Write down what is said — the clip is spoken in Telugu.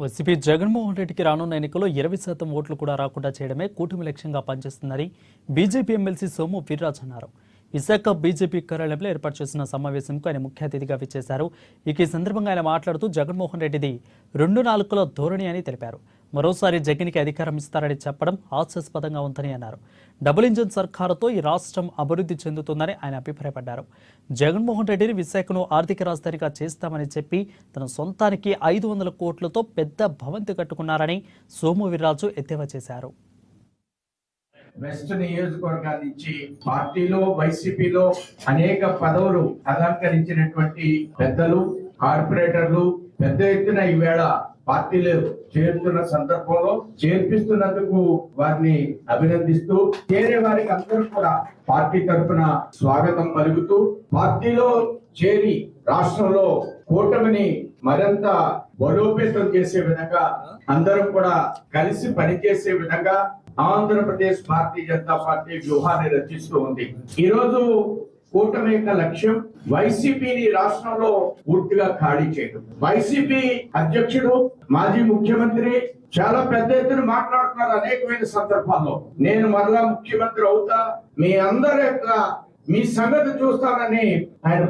వైసీపీ జగన్మోహన్ రెడ్డికి రానున్న ఎన్నికల్లో 20% ఓట్లు కూడా రాకుండా చేయడమే కూటమి లక్ష్యంగా పనిచేస్తుందని బీజేపీ ఎమ్మెల్సీ సోము వీర్రాజు అన్నారు. విశాఖ బీజేపీ కార్యాలయంలో ఏర్పాటు చేసిన సమావేశంకు ఆయన ముఖ్య అతిథిగా విచ్చేశారు. ఈ సందర్భంగా ఆయన మాట్లాడుతూ జగన్మోహన్ రెడ్డిది 2 నాలుకల ధోరణి అని తెలిపారు. మరోసారి జగన్కి అధికారం ఇస్తారని చెప్పడం హాస్యాస్పదంగా ఉందని అన్నారు. డబుల్ ఇంజిన్ సర్కారుతో ఈ రాష్ట్రం అభివృద్ధి చెందుతుందని ఆయన అభిప్రాయపడ్డారు. జగన్మోహన్ రెడ్డిని విశాఖను ఆర్థిక రాజధానిగా చేస్తామని చెప్పి తన సొంతానికి 500 కోట్లతో పెద్ద భవంతి కట్టుకున్నారని సోము వీర్రాజు ఎద్దేవా చేశారు. వెస్ట్ నియోజకవర్గాల నుంచి పార్టీలో వైసీపీలో అనేక పదవులు అలంకరించినటువంటి పెద్దలు కార్పొరేటర్లు పెద్ద ఎత్తున ఈవేళ పార్టీలో చేరుతున్న సందర్భంలో చేర్పిస్తున్నందుకు వారిని అభినందిస్తూ చేరే వారికి అందరూ కూడా పార్టీ తరఫున స్వాగతం పలుకుతూ పార్టీలో చేరి రాష్ట్రంలో కూటమిని మరింత బలోపేతం చేసే విధంగా అందరం కూడా కలిసి పనిచేసే విధంగా ఆంధ్రప్రదేశ్ భారతీయ జనతా పార్టీ వ్యూహాన్ని రచిస్తూ ఉంది. ఈ రోజు కూటమి యొక్క లక్ష్యం వైసీపీని రాష్ట్రంలో పూర్తిగా ఖాళీ చేయడం. వైసీపీ అధ్యక్షుడు మాజీ ముఖ్యమంత్రి చాలా పెద్ద ఎత్తున మాట్లాడుతున్నారు అనేకమైన సందర్భాల్లో. నేను మరలా ముఖ్యమంత్రి అవుతా, మీ అందరి యొక్క మీ సంగతి చూస్తానని ఆయన